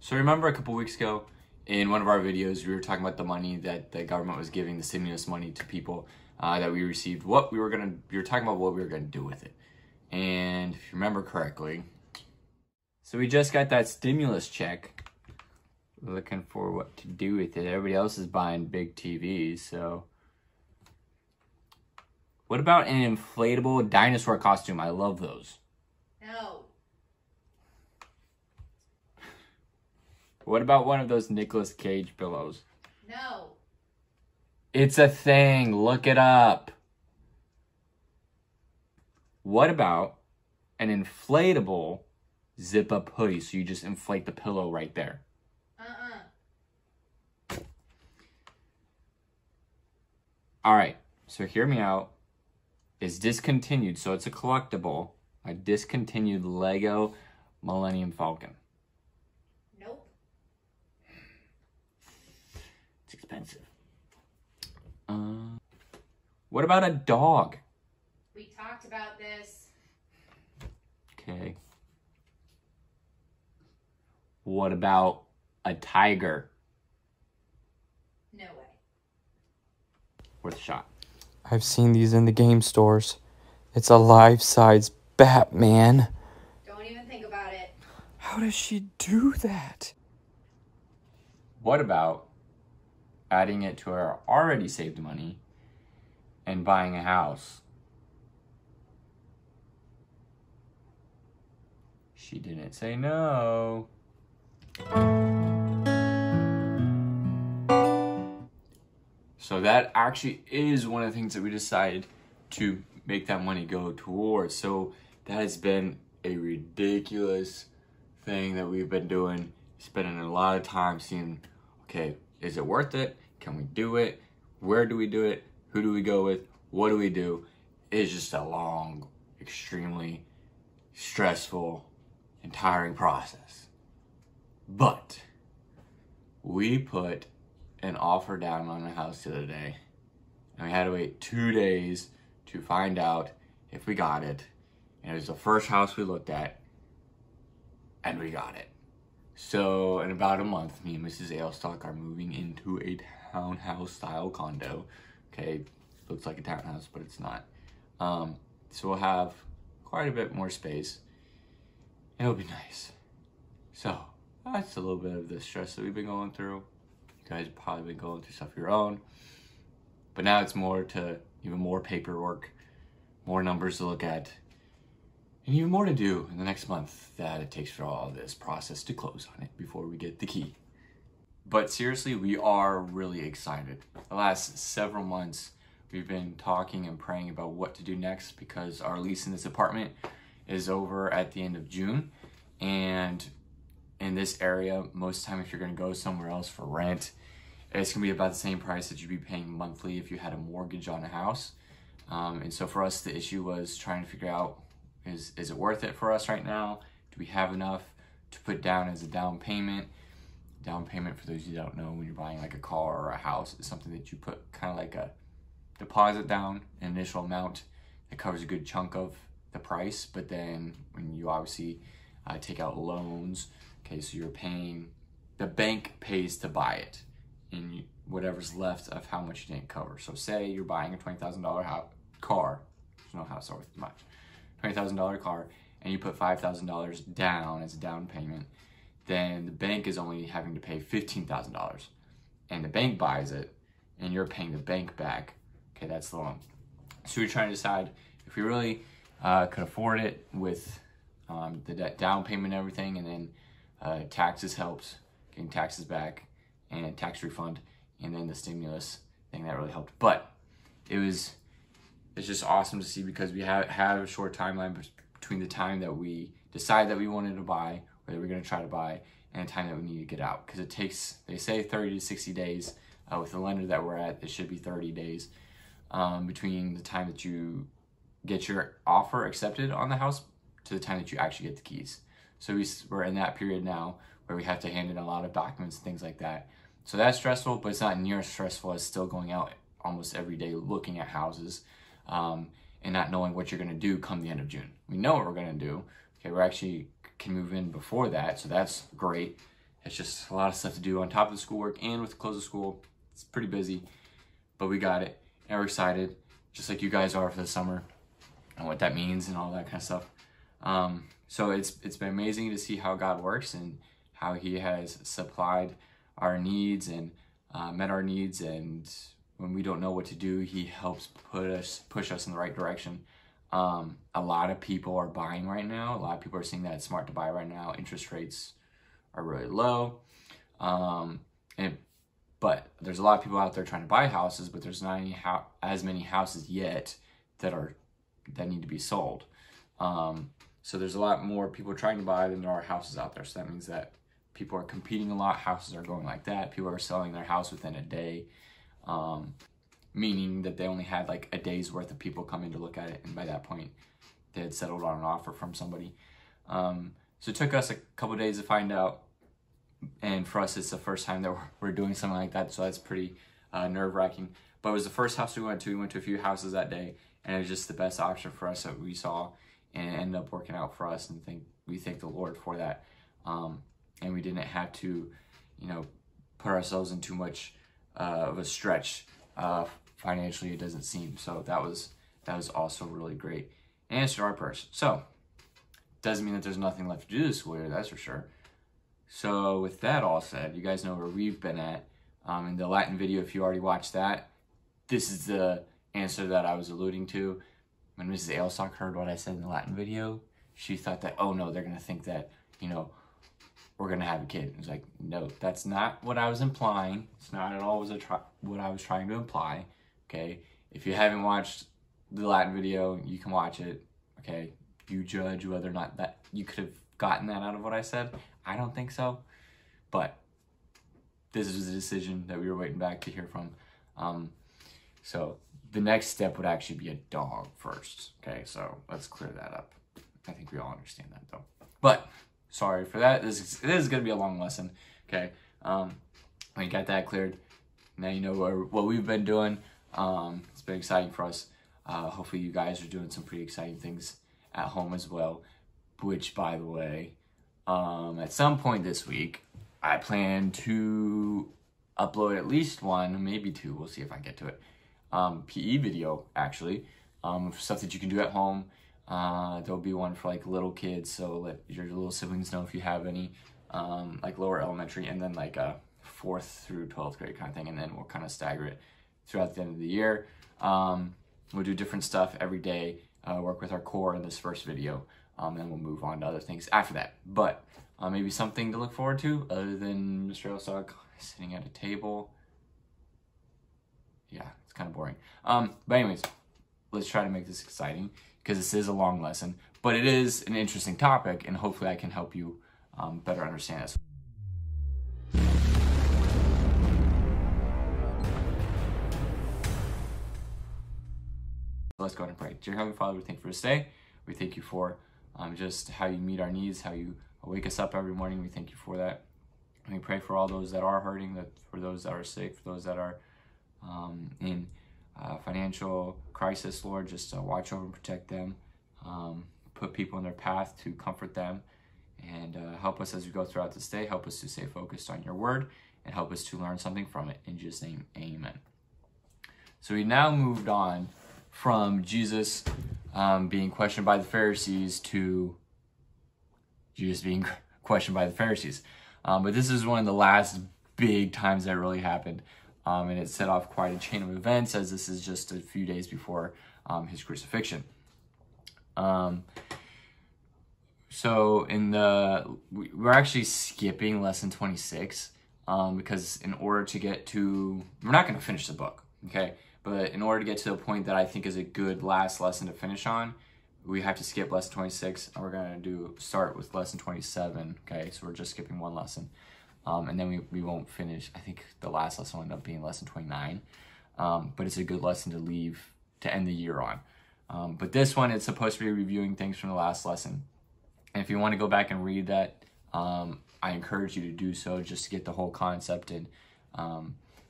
So remember a couple weeks ago in one of our videos, we were talking about the money that the government was giving, the stimulus money to people that we received, we were talking about what we were gonna do with it. And if you remember correctly, so we just got that stimulus check, looking for what to do with it. Everybody else is buying big TVs, so. What about an inflatable dinosaur costume? I love those. No. What about one of those Nicolas Cage pillows? No. It's a thing. Look it up. What about an inflatable zip-up hoodie? So you just inflate the pillow right there. All right. So hear me out. It's discontinued. So it's a collectible. A discontinued Lego Millennium Falcon. Nope. It's expensive. What about a dog? We talked about this. Okay. What about a tiger? No way. Worth a shot. I've seen these in the game stores. It's a life-size Batman. Don't even think about it. How does she do that? What about adding it to our already saved money and buying a house? She didn't say no. So that actually is one of the things that we decided to make that money go towards. So that has been a ridiculous thing that we've been doing, spending a lot of time seeing, okay, is it worth it? Can we do it? Where do we do it? Who do we go with? What do we do? It's just a long, extremely stressful and tiring process. But we put an offer down on a house the other day, and we had to wait 2 days to find out if we got it. And it was the first house we looked at, and we got it. So in about a month, me and Mrs. Ailstock are moving into a townhouse style condo. Okay, looks like a townhouse, but it's not. So we'll have quite a bit more space. It'll be nice. So that's a little bit of the stress that we've been going through. You guys have probably been going through stuff of your own. But now it's more to even more paperwork, more numbers to look at, and even more to do in the next month that it takes for all this process to close on it before we get the key. But seriously, we are really excited. The last several months, we've been talking and praying about what to do next because our lease in this apartment is over at the end of June. And in this area, most of the time if you're gonna go somewhere else for rent, it's gonna be about the same price that you'd be paying monthly if you had a mortgage on a house. And so for us, the issue was trying to figure out, is it worth it for us right now? Do we have enough to put down as a down payment? Down payment, for those who don't know, when you're buying like a car or a house, is something that you put kind of like a deposit down, an initial amount that covers a good chunk of the price. But then when you obviously take out loans, okay, so you're paying, the bank pays to buy it, and whatever's left of how much you didn't cover. So say you're buying a $20,000 car, there's no house worth much, $20,000 car, and you put $5,000 down as a down payment, then the bank is only having to pay $15,000, and the bank buys it, and you're paying the bank back. Okay, that's the loan. So you're trying to decide if we really could afford it with the down payment and everything, and then taxes helps, getting taxes back, and tax refund, and then the stimulus thing that really helped. But it's just awesome to see because we have a short timeline between the time that we decide that we wanted to buy, whether we're gonna try to buy, and the time that we need to get out. Because it takes, they say 30 to 60 days. With the lender that we're at, it should be 30 days between the time that you get your offer accepted on the house to the time that you actually get the keys. So we're in that period now where we have to hand in a lot of documents and things like that. So that's stressful, but it's not near as stressful as still going out almost every day looking at houses and not knowing what you're gonna do come the end of June. We know what we're gonna do. Okay, we actually can move in before that, so that's great. it's just a lot of stuff to do on top of the schoolwork, and with the close of school, it's pretty busy, but we got it, and we're excited, just like you guys are for the summer and what that means and all that kind of stuff. So it's been amazing to see how God works and how he has supplied our needs and met our needs, and when we don't know what to do, he helps push us in the right direction. A lot of people are buying right now. A lot of people are seeing that it's smart to buy right now. Interest rates are really low. But there's a lot of people out there trying to buy houses, but there's not as many houses yet that need to be sold. So there's a lot more people trying to buy than there are houses out there. So that means that people are competing a lot. Houses are going like that. People are selling their house within a day, meaning that they only had like a day's worth of people coming to look at it. And by that point, they had settled on an offer from somebody. So it took us a couple of days to find out. And for us, it's the first time that we're doing something like that. So that's pretty nerve-wracking. But it was the first house we went to. We went to a few houses that day. And it was just the best option for us that we saw. And it ended up working out for us. And we thank the Lord for that. And we didn't have to, put ourselves in too much of a stretch financially, it doesn't seem. So that was also really great. And answered our prayers. So doesn't mean that there's nothing left to do this school year, that's for sure. So with that all said, you guys know where we've been at. In the Latin video, if you already watched that, this is the answer that I was alluding to. When Mrs. Ailstock heard what I said in the Latin video, she thought that, oh no, they're going to think that, we're going to have a kid. It was like, no, that's not what I was implying. It's not at all what I was trying to imply, okay? If you haven't watched the Latin video, you can watch it, okay? You judge whether or not that you could have gotten that out of what I said. I don't think so, but this is a decision that we were waiting back to hear from. So the next step would actually be a dog first, okay? So let's clear that up. I think we all understand that though. But sorry for that. This is going to be a long lesson, okay? We got that cleared. Now you know what we've been doing. It's been exciting for us. Hopefully you guys are doing some pretty exciting things at home as well, which, by the way, at some point this week, I plan to upload at least one, maybe two, we'll see if I get to it, PE video, actually, stuff that you can do at home. There'll be one for like little kids, so let your little siblings know if you have any, like lower elementary, and then like a 4th through 12th grade kind of thing, and then we'll kind of stagger it throughout the end of the year. We'll do different stuff every day, work with our core in this first video, then we'll move on to other things after that. But maybe something to look forward to other than Mr. Elstock sitting at a table. Yeah, it's kind of boring. But anyways, let's try to make this exciting, because this is a long lesson, but it is an interesting topic, and hopefully I can help you better understand this. Let's go ahead and pray. Dear Heavenly Father, we thank you for this day. We thank you for just how you meet our needs, how you wake us up every morning. We thank you for that. And we pray for all those that are hurting, for those that are sick, for those that are in financial crisis, Lord. Just watch over and protect them. Put people in their path to comfort them. And help us as we go throughout this day. Help us to stay focused on your word, and help us to learn something from it. In Jesus' name, amen. So we now moved on from Jesus being questioned by the Pharisees to Jesus being questioned by the Pharisees. But this is one of the last big times that really happened. And it set off quite a chain of events, as this is just a few days before his crucifixion. So we're actually skipping lesson 26 because in order to get to, we're not going to finish the book, okay? But in order to get to a point that I think is a good last lesson to finish on, we have to skip lesson 26, and we're going to start with lesson 27, okay? So we're just skipping one lesson. And then we won't finish. I think the last lesson will end up being lesson 29. But it's a good lesson to end the year on. But this one, it's supposed to be reviewing things from the last lesson. And if you want to go back and read that, I encourage you to do so, just to get the whole concept and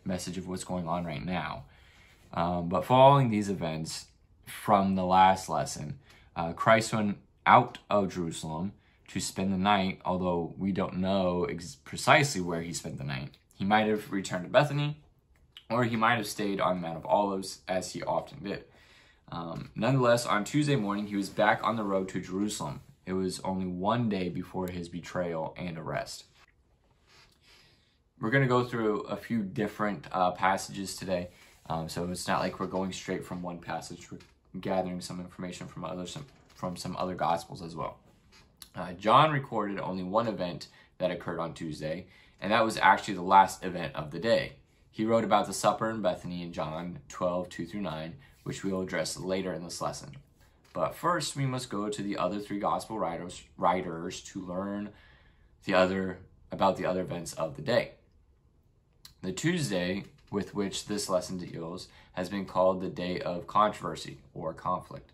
message of what's going on right now. But following these events from the last lesson, Christ went out of Jerusalem to spend the night, although we don't know precisely where he spent the night. He might have returned to Bethany, or he might have stayed on the Mount of Olives, as he often did. Nonetheless, on Tuesday morning, he was back on the road to Jerusalem. It was only one day before his betrayal and arrest. We're going to go through a few different passages today, so it's not like we're going straight from one passage. We're gathering some information from some other Gospels as well. John recorded only one event that occurred on Tuesday, and that was actually the last event of the day. He wrote about the supper in Bethany in John 12:2-9, which we will address later in this lesson. But first, we must go to the other three Gospel writers to learn about the other events of the day. The Tuesday with which this lesson deals has been called the Day of Controversy or Conflict.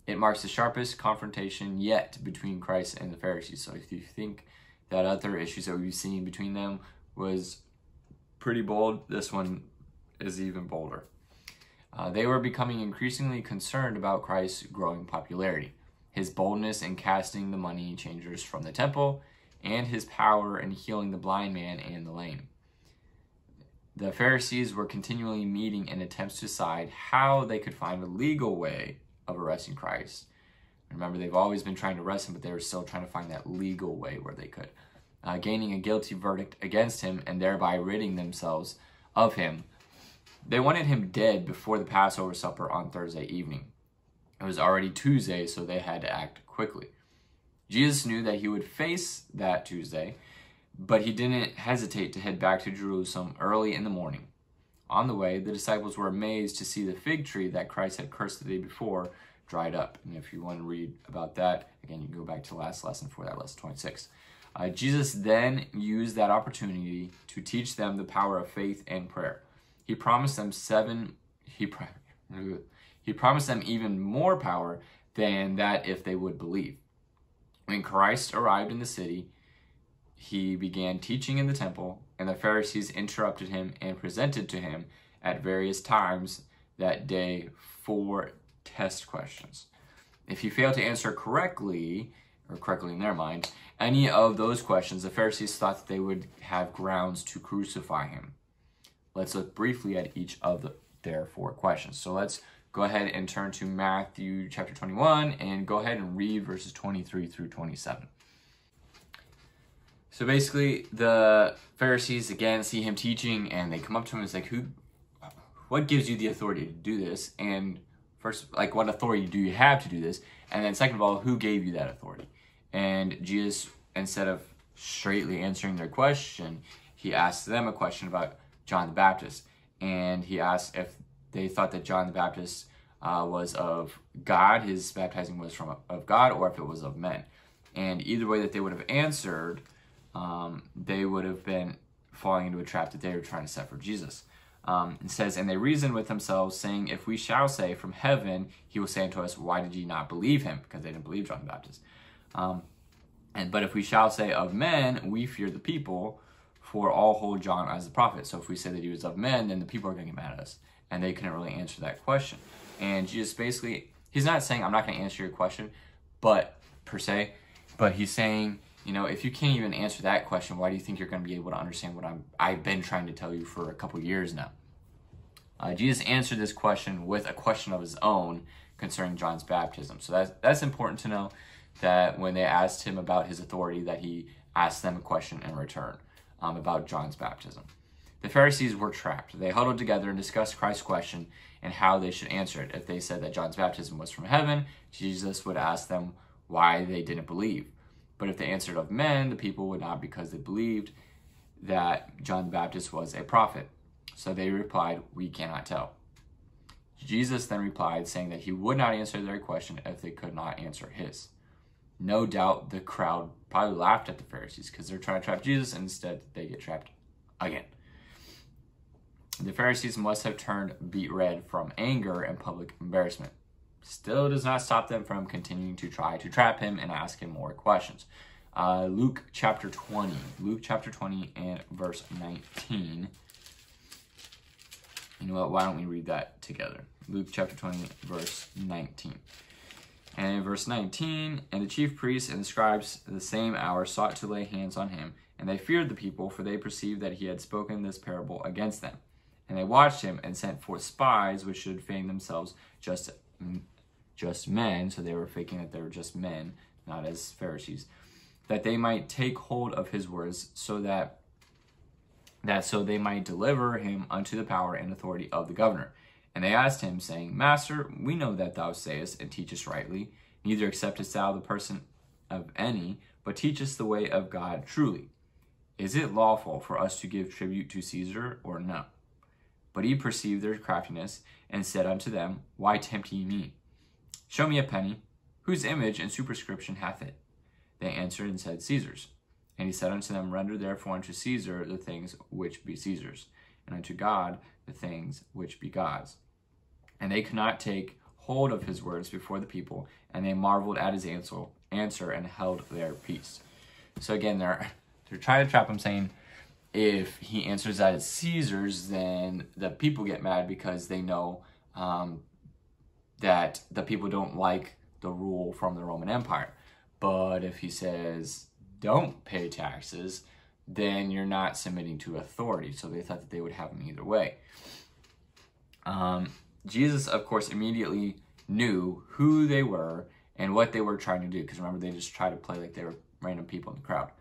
It marks the sharpest confrontation yet between Christ and the Pharisees. So if you think that other issues that we've seen between them was pretty bold, this one is even bolder. They were becoming increasingly concerned about Christ's growing popularity, his boldness in casting the money changers from the temple, and his power in healing the blind man and the lame. The Pharisees were continually meeting in attempts to decide how they could find a legal way of arresting Christ. Remember, they've always been trying to arrest him, but they were still trying to find that legal way where they could. Gaining a guilty verdict against him and thereby ridding themselves of him. They wanted him dead before the Passover supper on Thursday evening. It was already Tuesday, so they had to act quickly. Jesus knew that he would face that Tuesday, but he didn't hesitate to head back to Jerusalem early in the morning. On the way, the disciples were amazed to see the fig tree that Christ had cursed the day before dried up. And if you want to read about that, again, you can go back to the last lesson for that, lesson 26. Jesus then used that opportunity to teach them the power of faith and prayer. He promised them even more power than that if they would believe. When Christ arrived in the city, he began teaching in the temple, and the Pharisees interrupted him and presented to him at various times that day 4 test questions. If he failed to answer correctly in their mind, any of those questions, the Pharisees thought that they would have grounds to crucify him. Let's look briefly at each of their 4 questions. So let's go ahead and turn to Matthew chapter 21 and go ahead and read verses 23-27. So basically, the Pharisees, again, see him teaching, and they come up to him and say, what gives you the authority to do this? And first, what authority do you have to do this? And then second of all, who gave you that authority? And Jesus, instead of straightly answering their question, he asked them a question about John the Baptist. And he asked if they thought that John the Baptist was of God, his baptizing was of God, or if it was of men. And either way that they would have answered, they would have been falling into a trap that they were trying to set for Jesus. It says, and they reasoned with themselves, saying, if we shall say from heaven, he will say unto us, why did ye not believe him? Because they didn't believe John the Baptist. But if we shall say of men, we fear the people, for all hold John as the prophet. So if we say that he was of men, then the people are going to get mad at us. And they couldn't really answer that question. And Jesus basically, he's not saying, I'm not going to answer your question, but he's saying, if you can't even answer that question, why do you think you're going to be able to understand what I've been trying to tell you for a couple years now? Jesus answered this question with a question of his own concerning John's baptism. So that's important to know, that when they asked him about his authority, that he asked them a question in return about John's baptism. The Pharisees were trapped. They huddled together and discussed Christ's question and how they should answer it. If they said that John's baptism was from heaven, Jesus would ask them why they didn't believe. But if they answered of men, the people would not, because they believed that John the Baptist was a prophet. So they replied, we cannot tell. Jesus then replied, saying that he would not answer their question if they could not answer his. No doubt the crowd probably laughed at the Pharisees because they're trying to trap Jesus, and instead they get trapped again. The Pharisees must have turned beet red from anger and public embarrassment. Still does not stop them from continuing to try to trap him and ask him more questions. Luke chapter 20 and verse 19. You know what? Why don't we read that together? Luke chapter 20, verse 19. And in verse 19, and the chief priests and the scribes the same hour sought to lay hands on him, and they feared the people, for they perceived that he had spoken this parable against them. And they watched him and sent forth spies, which should feign themselves just men, so they were faking that they were just men, not as Pharisees, that they might take hold of his words, so that so they might deliver him unto the power and authority of the governor. And they asked him, saying, Master, we know that thou sayest and teachest rightly, neither acceptest thou the person of any, but teachest the way of God truly. Is it lawful for us to give tribute to Caesar, or no? But he perceived their craftiness, and said unto them, Why tempt ye me? Show me a penny. Whose image and superscription hath it? They answered and said, Caesar's. And he said unto them, Render therefore unto Caesar the things which be Caesar's, and unto God the things which be God's. And they could not take hold of his words before the people, and they marveled at his answer and held their peace. So again, they're trying to trap him, saying if he answers that it's Caesar's, then the people get mad because they know that the people don't like the rule from the Roman Empire. But if he says don't pay taxes, then you're not submitting to authority. So they thought that they would have him either way. Jesus, of course, immediately knew who they were and what they were trying to do. Because remember, they just tried to play like they were random people in the crowd.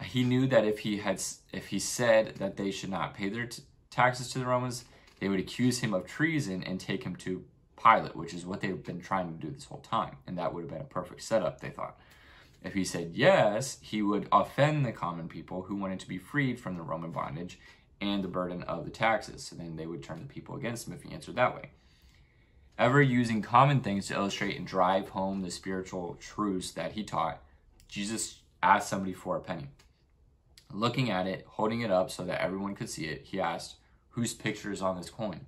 He knew that if he said that they should not pay their taxes to the Romans, they would accuse him of treason and take him to Pilate, which is what they've been trying to do this whole time. And that would have been a perfect setup, they thought. If he said yes, he would offend the common people who wanted to be freed from the Roman bondage and the burden of the taxes. So then they would turn the people against him if he answered that way. Ever using common things to illustrate and drive home the spiritual truths that he taught, Jesus asked somebody for a penny. Looking at it, holding it up so that everyone could see it, he asked, Whose picture is on this coin?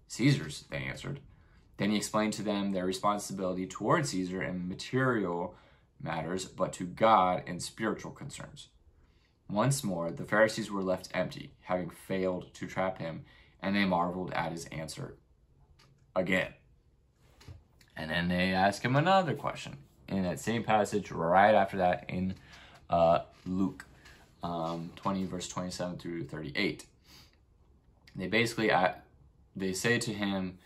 Caesar's, they answered. Then he explained to them their responsibility toward Caesar in material matters, but to God in spiritual concerns. Once more, the Pharisees were left empty, having failed to trap him, and they marveled at his answer again. And then they ask him another question in that same passage right after that in Luke 20, verse 27 through 38. They basically, they say to him,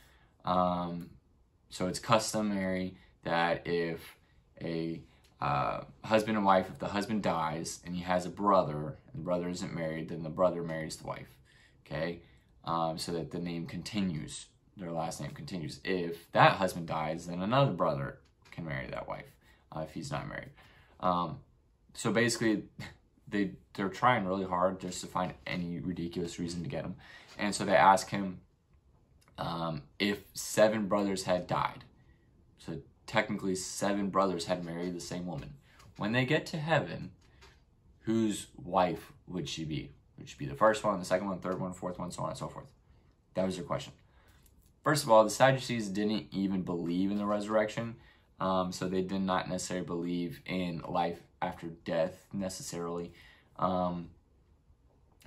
so it's customary that if a husband and wife, if the husband dies and he has a brother, and the brother isn't married, then the brother marries the wife, okay? So that the name continues, their last name continues. If that husband dies, then another brother can marry that wife if he's not married. So basically, they're trying really hard just to find any ridiculous reason to get him. And so they ask him if 7 brothers had died. So technically 7 brothers had married the same woman. When they get to heaven, whose wife would she be? Would she be the first one, the second one, third one, fourth one, so on and so forth? That was their question. First of all, the Sadducees didn't even believe in the resurrection. So they did not necessarily believe in life after death necessarily.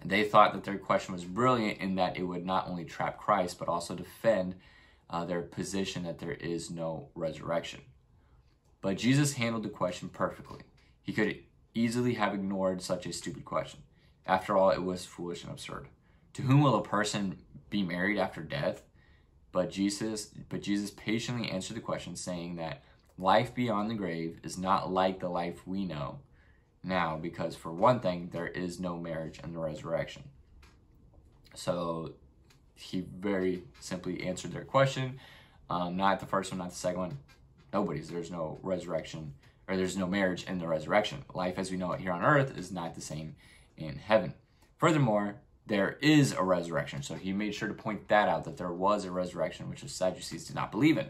They thought that their question was brilliant in that it would not only trap Christ, but also defend their position that there is no resurrection. But Jesus handled the question perfectly. He could easily have ignored such a stupid question. After all, it was foolish and absurd. To whom will a person be married after death? But Jesus patiently answered the question, saying that life beyond the grave is not like the life we know now, because for one thing, there is no marriage in the resurrection. So he very simply answered their question. Not the first one, not the second one. There's no resurrection, or there's no marriage in the resurrection. Life as we know it here on earth is not the same in heaven. Furthermore, there is a resurrection. So he made sure to point that out, that there was a resurrection, which the Sadducees did not believe in.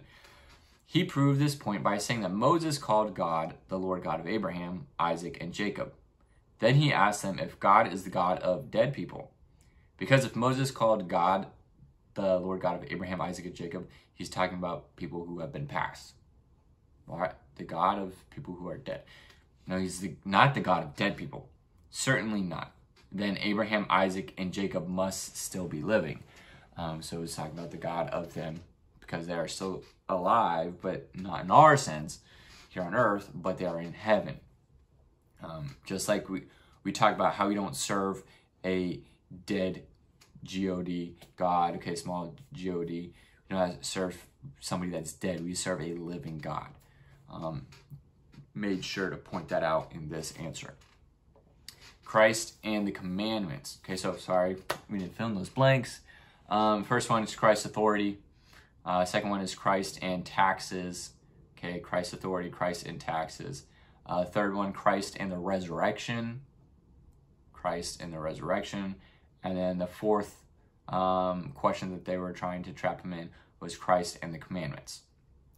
He proved this point by saying that Moses called God the Lord God of Abraham, Isaac, and Jacob. Then he asked them if God is the God of dead people. Because if Moses called God the Lord God of Abraham, Isaac, and Jacob, he's talking about people who have been passed. What? The God of people who are dead. No, he's not the God of dead people. Certainly not. Then Abraham, Isaac, and Jacob must still be living. So he's talking about the God of them because they are still alive, but not in our sense here on earth, but they are in heaven. Just like we talk about how we don't serve a dead G-O-D, God, okay, small G-O-D. We don't serve somebody that's dead. We serve a living God. Made sure to point that out in this answer. Christ and the commandments. Okay, so sorry, we didn't fill in those blanks. First one is Christ's authority. Second one is Christ and taxes. Okay, Christ's authority, Christ and taxes. Third one, Christ and the resurrection. Christ and the resurrection. And then the fourth question that they were trying to trap him in was Christ and the commandments.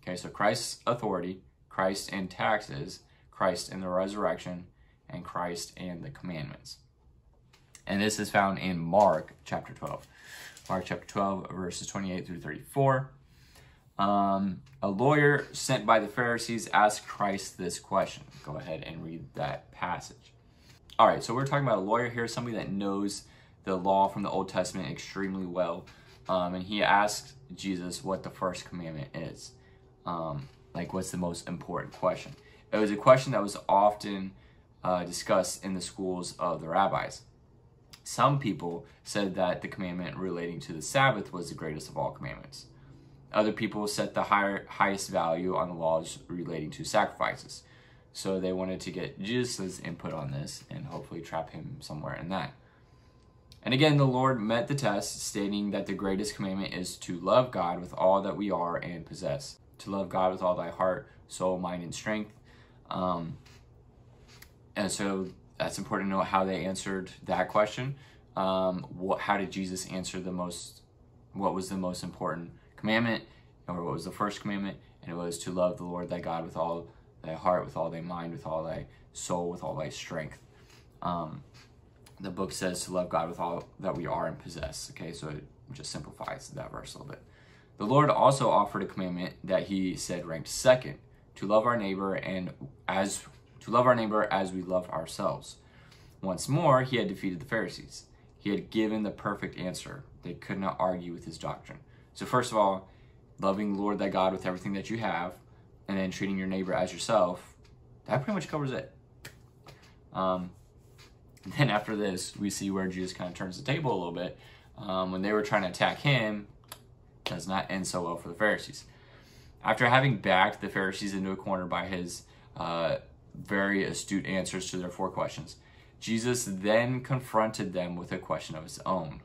Okay, so Christ's authority, Christ and taxes, Christ and the resurrection, and Christ and the commandments. And this is found in Mark chapter 12. Mark chapter 12, verses 28 through 34. A lawyer sent by the Pharisees asked Christ this question. Go ahead and read that passage. All right, so we're talking about a lawyer here, somebody that knows the law from the Old Testament extremely well. And he asked Jesus what the first commandment is. Like, what's the most important question? It was a question that was often discussed in the schools of the rabbis. Some people said that the commandment relating to the Sabbath was the greatest of all commandments. Other people set the highest value on the laws relating to sacrifices. So they wanted to get Jesus' input on this and hopefully trap him somewhere in that. And again, the Lord met the test, stating that the greatest commandment is to love God with all that we are and possess. To love God with all thy heart, soul, mind, and strength. And so that's important to know how they answered that question. How did Jesus answer what was the most important commandment, or what was the first commandment? And it was to love the Lord thy God with all thy heart, with all thy mind, with all thy soul, with all thy strength. The book says to love God with all that we are and possess. Okay, so it just simplifies that verse a little bit. The Lord also offered a commandment that he said ranked second, to love our neighbor as we love ourselves. Once more, he had defeated the Pharisees. He had given the perfect answer. They could not argue with his doctrine. So first of all, loving the Lord thy God with everything that you have, and then treating your neighbor as yourself, that pretty much covers it. Then after this, we see where Jesus kind of turns the table a little bit. When they were trying to attack him, it does not end so well for the Pharisees. After having backed the Pharisees into a corner by his very astute answers to their 4 questions, Jesus then confronted them with a question of his own.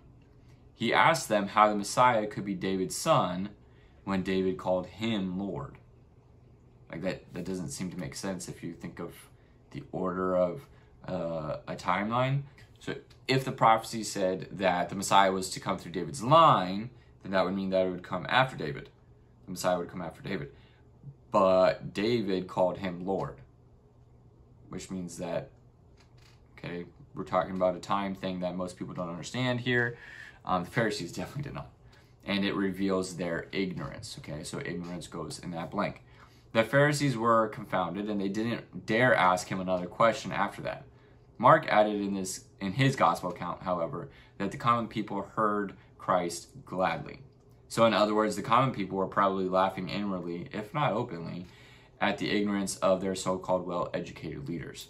He asked them how the Messiah could be David's son when David called him Lord. Like that doesn't seem to make sense if you think of the order of a timeline. So if the prophecy said that the Messiah was to come through David's line, then that would mean that it would come after David. The Messiah would come after David. But David called him Lord, which means that, okay, we're talking about a time thing that most people don't understand here. The Pharisees definitely did not. And it reveals their ignorance, okay? So ignorance goes in that blank. The Pharisees were confounded, and they didn't dare ask him another question after that. Mark added in his gospel account, however, that the common people heard Christ gladly. So in other words, the common people were probably laughing inwardly, if not openly, at the ignorance of their so-called well-educated leaders.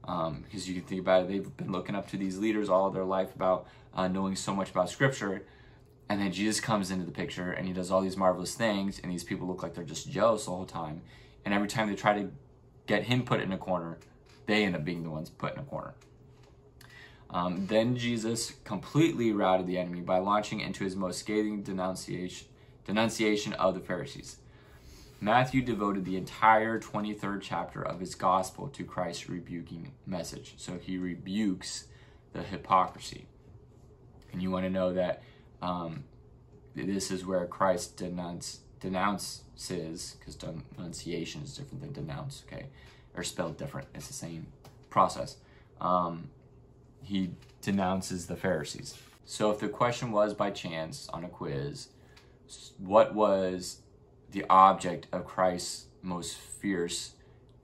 Because you can think about it, they've been looking up to these leaders all their life about knowing so much about Scripture, and then Jesus comes into the picture and he does all these marvelous things, and these people look like they're just jealous the whole time. And every time they try to get him put in a corner, they end up being the ones put in a corner. Then Jesus completely routed the enemy by launching into his most scathing denunciation of the Pharisees. Matthew devoted the entire 23rd chapter of his gospel to Christ's rebuking message. So he rebukes the hypocrisy. And you want to know that this is where Christ denounces, because denunciation is different than denounce, okay? Or spelled different. It's the same process. He denounces the Pharisees. So if the question was by chance on a quiz, what was the object of Christ's most fierce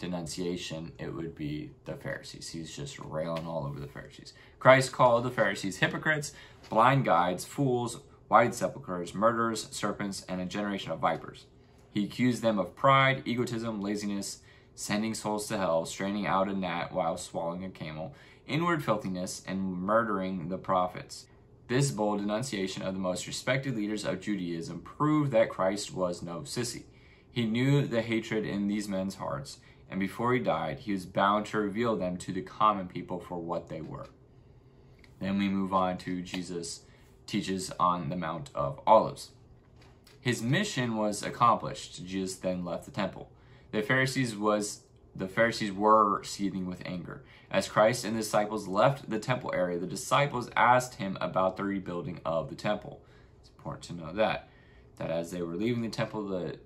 denunciation, it would be the Pharisees. He's just railing all over the Pharisees. Christ called the Pharisees hypocrites, blind guides, fools, wide sepulchres, murderers, serpents, and a generation of vipers. He accused them of pride, egotism, laziness, sending souls to hell, straining out a gnat while swallowing a camel, inward filthiness, and murdering the prophets. This bold denunciation of the most respected leaders of Judaism proved that Christ was no sissy. He knew the hatred in these men's hearts, and before he died, he was bound to reveal them to the common people for what they were. Then we move on to Jesus teaches on the Mount of Olives. His mission was accomplished. Jesus then left the temple. The Pharisees were seething with anger. As Christ and the disciples left the temple area, the disciples asked him about the rebuilding of the temple. It's important to know that as they were leaving the temple, the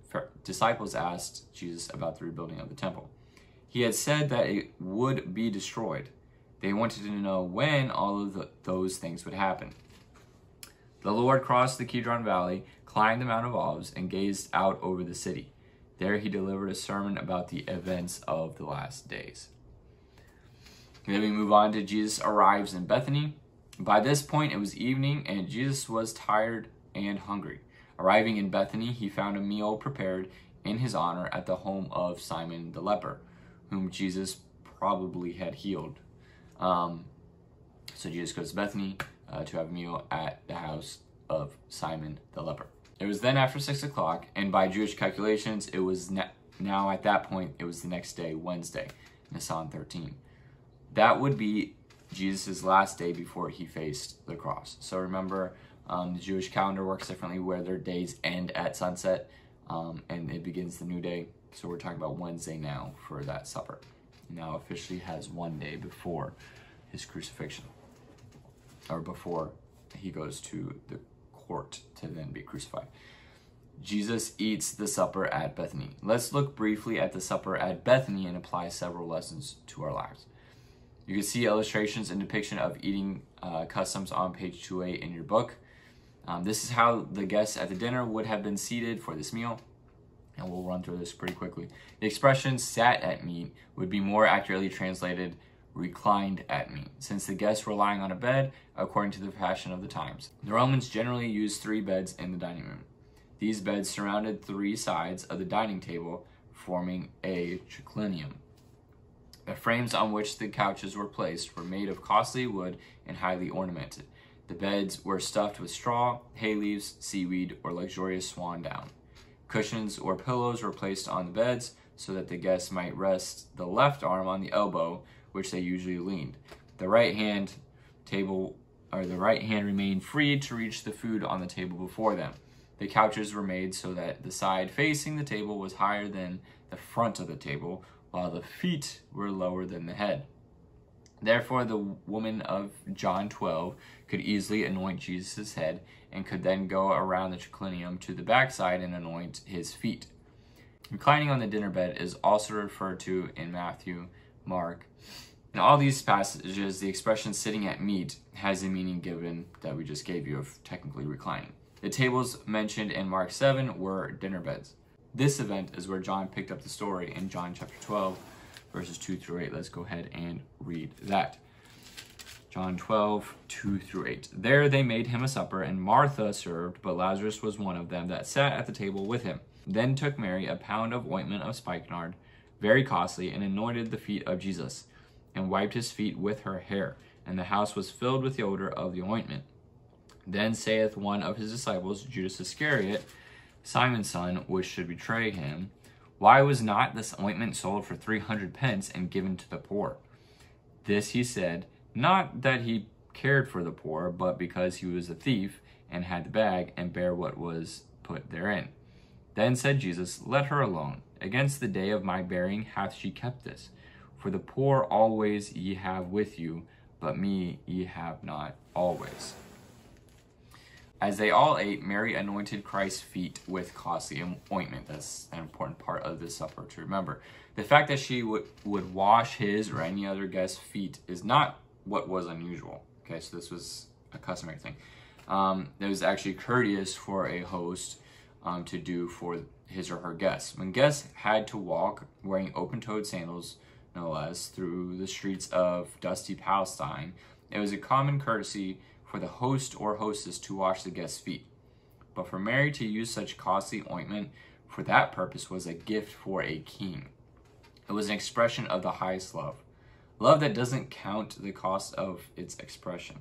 disciples asked Jesus about the rebuilding of the temple. He had said that it would be destroyed. They wanted to know when all of those things would happen. The Lord crossed the Kidron Valley, climbed the Mount of Olives, and gazed out over the city. There he delivered a sermon about the events of the last days. And then we move on to Jesus arrives in Bethany. By this point, it was evening, and Jesus was tired and hungry. Arriving in Bethany, he found a meal prepared in his honor at the home of Simon the leper, whom Jesus probably had healed. So Jesus goes to Bethany to have a meal at the house of Simon the leper. It was then after 6 o'clock, and by Jewish calculations, it was now at that point, it was the next day, Wednesday, Nisan 13. That would be Jesus' last day before he faced the cross. So remember, the Jewish calendar works differently where their days end at sunset and it begins the new day. So we're talking about Wednesday now for that supper. Now officially has one day before his crucifixion, or before he goes to the court to then be crucified. Jesus eats the supper at Bethany. Let's look briefly at the supper at Bethany and apply several lessons to our lives. You can see illustrations and depiction of eating customs on page 208 in your book. This is how the guests at the dinner would have been seated for this meal. And we'll run through this pretty quickly. The expression sat at meat would be more accurately translated reclined at meat, since the guests were lying on a bed according to the fashion of the times. The Romans generally used 3 beds in the dining room. These beds surrounded 3 sides of the dining table, forming a triclinium. The frames on which the couches were placed were made of costly wood and highly ornamented. The beds were stuffed with straw, hay leaves, seaweed, or luxurious swan down. Cushions or pillows were placed on the beds so that the guests might rest the left arm on the elbow, which they usually leaned. The right hand remained free to reach the food on the table before them. The couches were made so that the side facing the table was higher than the front of the table, while the feet were lower than the head. Therefore, the woman of John 12 could easily anoint Jesus' head and could then go around the triclinium to the backside and anoint his feet. Reclining on the dinner bed is also referred to in Matthew, Mark. In all these passages, the expression sitting at meat has the meaning given that we just gave you of technically reclining. The tables mentioned in Mark 7 were dinner beds. This event is where John picked up the story in John chapter 12, verses 2 through 8. Let's go ahead and read that. John 12, 2 through 8. There they made him a supper, and Martha served, but Lazarus was one of them that sat at the table with him. Then took Mary a pound of ointment of spikenard, very costly, and anointed the feet of Jesus, and wiped his feet with her hair. And the house was filled with the odor of the ointment. Then saith one of his disciples, Judas Iscariot, Simon's son, which should betray him, why was not this ointment sold for 300 pence and given to the poor? This he said, not that he cared for the poor, but because he was a thief, and had the bag, and bare what was put therein. Then said Jesus, let her alone. Against the day of my burying hath she kept this. For the poor always ye have with you, but me ye have not always. As they all ate, Mary anointed Christ's feet with costly ointment. That's an important part of this supper to remember. The fact that she would wash his or any other guest's feet is not what was unusual. Okay, so this was a customary thing. It was actually courteous for a host to do for his or her guests. When guests had to walk wearing open-toed sandals, no less, through the streets of dusty Palestine, it was a common courtesy for the host or hostess to wash the guest's feet. But for Mary to use such costly ointment for that purpose was a gift for a king. It was an expression of the highest love. Love that doesn't count the cost of its expression.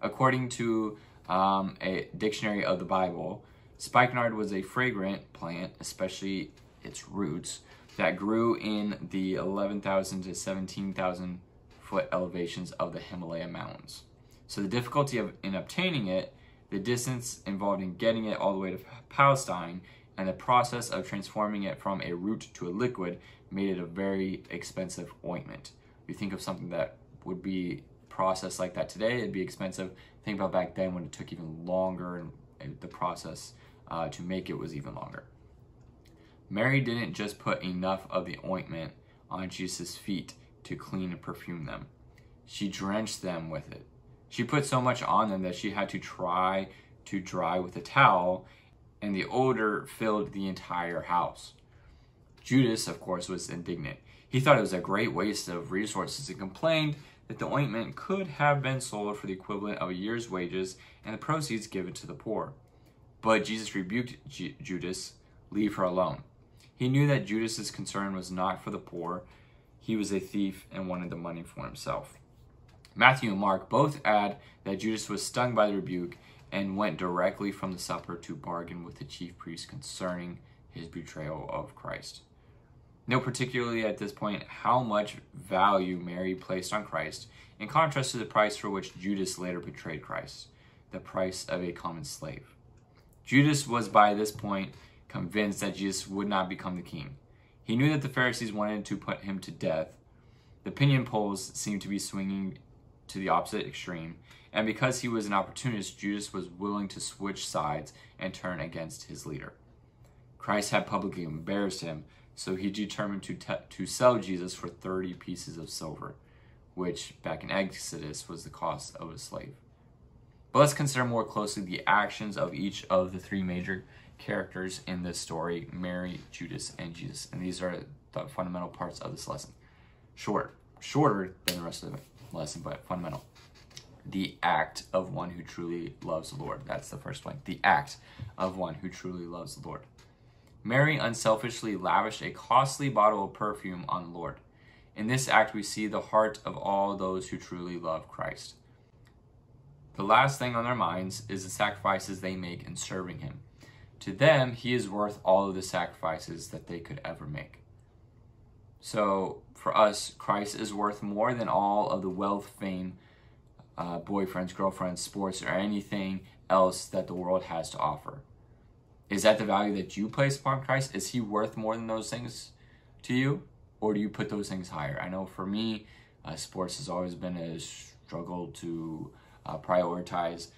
According to a dictionary of the Bible, spikenard was a fragrant plant, especially its roots, that grew in the 11,000 to 17,000 foot elevations of the Himalaya mountains. So the difficulty in obtaining it, the distance involved in getting it all the way to Palestine, and the process of transforming it from a root to a liquid made it a very expensive ointment. You think of something that would be processed like that today, it'd be expensive. Think about back then when it took even longer, and the process to make it was even longer. Mary didn't just put enough of the ointment on Jesus' feet to clean and perfume them. She drenched them with it. She put so much on them that she had to try to dry with a towel, and the odor filled the entire house. Judas, of course, was indignant. He thought it was a great waste of resources and complained that the ointment could have been sold for the equivalent of a year's wages and the proceeds given to the poor. But Jesus rebuked Judas, "Leave her alone." He knew that Judas's concern was not for the poor. He was a thief and wanted the money for himself. Matthew and Mark both add that Judas was stung by the rebuke and went directly from the supper to bargain with the chief priests concerning his betrayal of Christ. Note particularly at this point how much value Mary placed on Christ, in contrast to the price for which Judas later betrayed Christ, the price of a common slave. Judas was by this point convinced that Jesus would not become the king. He knew that the Pharisees wanted to put him to death. The opinion polls seemed to be swinging to the opposite extreme, and because he was an opportunist, Judas was willing to switch sides and turn against his leader. Christ had publicly embarrassed him, so he determined to sell Jesus for 30 pieces of silver, which back in Exodus was the cost of a slave. But let's consider more closely the actions of each of the three major characters in this story: Mary, Judas, and Jesus. And these are the fundamental parts of this lesson. Shorter than the rest of the lesson, but fundamental. The act of one who truly loves the Lord. That's the first one. The act of one who truly loves the Lord. Mary unselfishly lavished a costly bottle of perfume on the Lord. In this act, we see the heart of all those who truly love Christ. The last thing on their minds is the sacrifices they make in serving him. To them, he is worth all of the sacrifices that they could ever make. So for us, Christ is worth more than all of the wealth, fame, boyfriends, girlfriends, sports, or anything else that the world has to offer. Is that the value that you place upon Christ? Is he worth more than those things to you? Or do you put those things higher? I know for me, sports has always been a struggle to prioritize.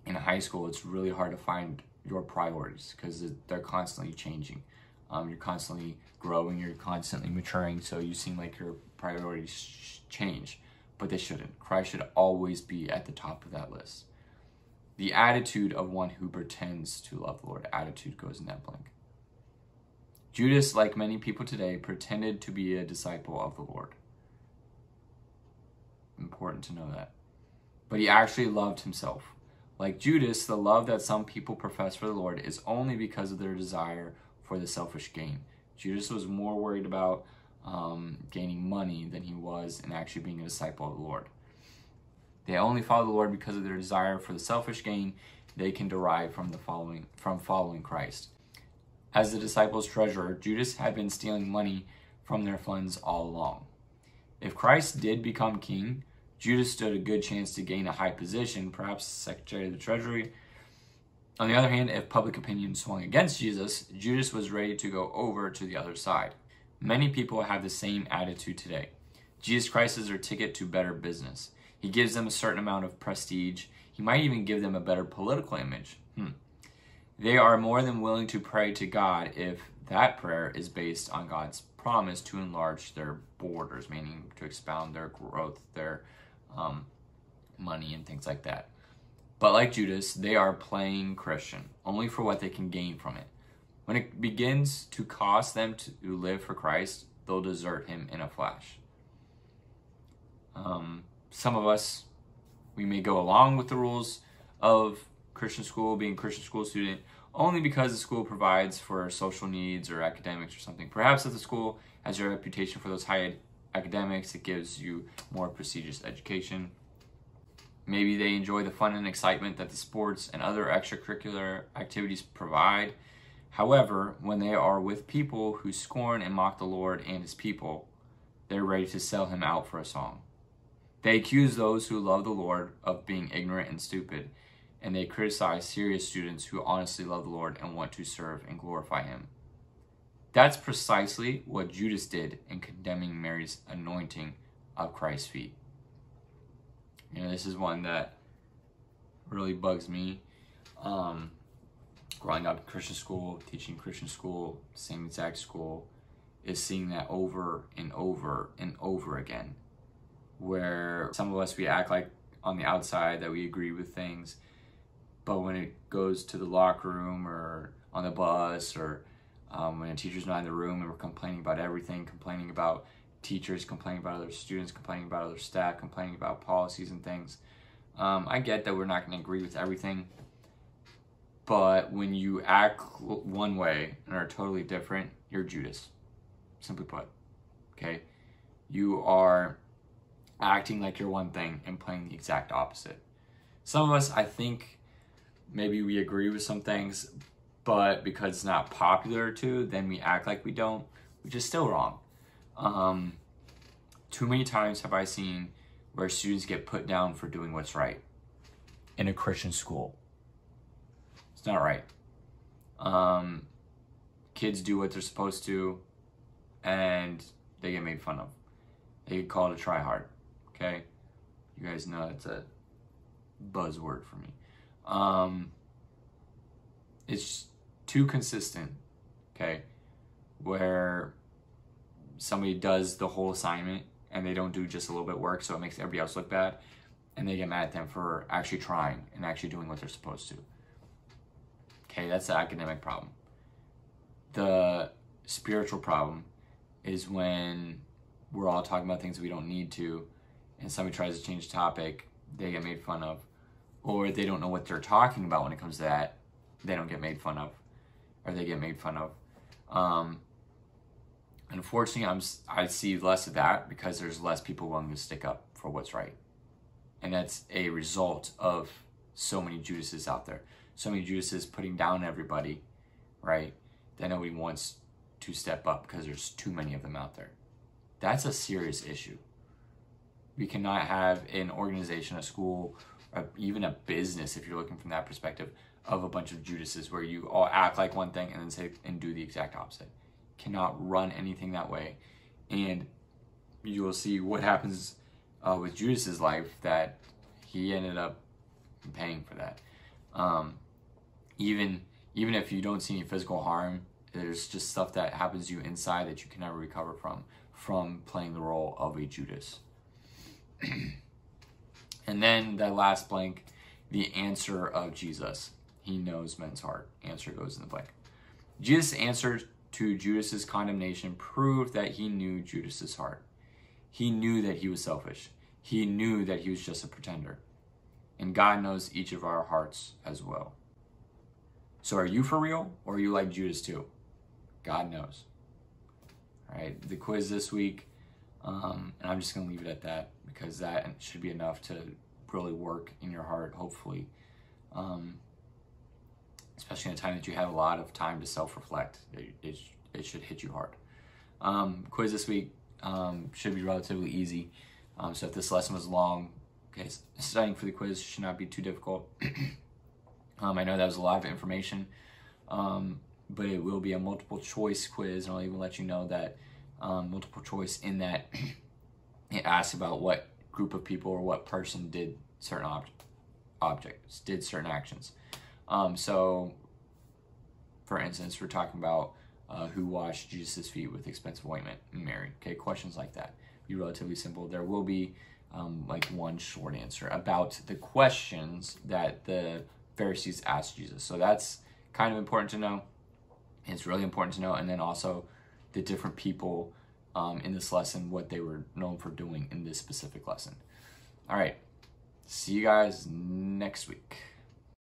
In high school, it's really hard to find your priorities because they're constantly changing. You're constantly growing, you're constantly maturing, so you seem like your priorities change, but they shouldn't. Christ should always be at the top of that list. The attitude of one who pretends to love the Lord. Attitude goes in that blank. Judas, like many people today, pretended to be a disciple of the Lord. Important to know that. But he actually loved himself. Like Judas, the love that some people profess for the Lord is only because of their desire for the selfish gain. Judas was more worried about gaining money than he was in actually being a disciple of the Lord. They only follow the Lord because of their desire for the selfish gain they can derive from following Christ. As the disciples' treasurer, Judas had been stealing money from their funds all along. If Christ did become king, Judas stood a good chance to gain a high position, perhaps Secretary of the Treasury. On the other hand, if public opinion swung against Jesus, Judas was ready to go over to the other side. Many people have the same attitude today. Jesus Christ is their ticket to better business. He gives them a certain amount of prestige. He might even give them a better political image. They are more than willing to pray to God if that prayer is based on God's promise to enlarge their borders, meaning to expound their growth, their money, and things like that. But like Judas, they are playing Christian, only for what they can gain from it. When it begins to cost them to live for Christ, they'll desert him in a flash. Some of us, we may go along with the rules of Christian school, being a Christian school student, only because the school provides for social needs or academics or something. Perhaps if the school has a reputation for those high academics, it gives you more prestigious education. Maybe they enjoy the fun and excitement that the sports and other extracurricular activities provide. However, when they are with people who scorn and mock the Lord and his people, they're ready to sell him out for a song. They accuse those who love the Lord of being ignorant and stupid, and they criticize serious students who honestly love the Lord and want to serve and glorify him. That's precisely what Judas did in condemning Mary's anointing of Christ's feet. You know, this is one that really bugs me. Growing up in Christian school, teaching Christian school, same exact school, is seeing that over and over and over again. Where some of us, we act like on the outside that we agree with things, but when it goes to the locker room or on the bus or when a teacher's not in the room and we're complaining about everything, complaining about teachers, complaining about other students, complaining about other staff, complaining about policies and things. I get that we're not going to agree with everything, but when you act one way and are totally different, you're Judas, simply put, okay? You are acting like you're one thing and playing the exact opposite. Some of us, I think, maybe we agree with some things, but because it's not popular to, then we act like we don't, which is still wrong. Too many times have I seen where students get put down for doing what's right in a Christian school. It's not right. Kids do what they're supposed to, and they get made fun of. They get called a try-hard, okay? You guys know it's a buzzword for me. It's too consistent, okay? Where somebody does the whole assignment and they don't do just a little bit of work, so it makes everybody else look bad, and they get mad at them for actually trying and actually doing what they're supposed to. Okay, that's the academic problem. The spiritual problem is when we're all talking about things we don't need to, and somebody tries to change the topic, they get made fun of, or they don't know what they're talking about when it comes to that, they don't get made fun of, or they get made fun of. Unfortunately, I see less of that because there's less people willing to stick up for what's right. And that's a result of so many Judases out there. So many Judases putting down everybody, right? That nobody wants to step up because there's too many of them out there. That's a serious issue. We cannot have an organization, a school, or even a business, if you're looking from that perspective, of a bunch of Judases where you all act like one thing and then say and do the exact opposite. Cannot run anything that way. And you will see what happens with Judas's life, that he ended up paying for that. Even if you don't see any physical harm, there's just stuff that happens to you inside that you can never recover from playing the role of a Judas. And then that last blank, the answer of Jesus. He knows men's heart. Answer goes in the blank. Jesus' answer to Judas's condemnation proved that he knew Judas's heart. He knew that he was selfish. He knew that he was just a pretender. And God knows each of our hearts as well. So are you for real, or are you like Judas too? God knows. All right, the quiz this week, and I'm just going to leave it at that because that should be enough to really work in your heart, hopefully. Especially in a time that you have a lot of time to self-reflect. It should hit you hard. Quiz this week should be relatively easy. So if this lesson was long, okay, studying for the quiz should not be too difficult. I know that was a lot of information, but it will be a multiple choice quiz, and I'll even let you know that multiple choice in that it asks about what group of people or what person did certain objects, did certain actions. So, for instance, we're talking about who washed Jesus' feet with expensive ointment? Mary. Okay, questions like that. Be relatively simple. There will be like one short answer about the questions that the Pharisees asked Jesus. So that's kind of important to know. It's really important to know. And then also the different people in this lesson, what they were known for doing in this specific lesson. All right. See you guys next week.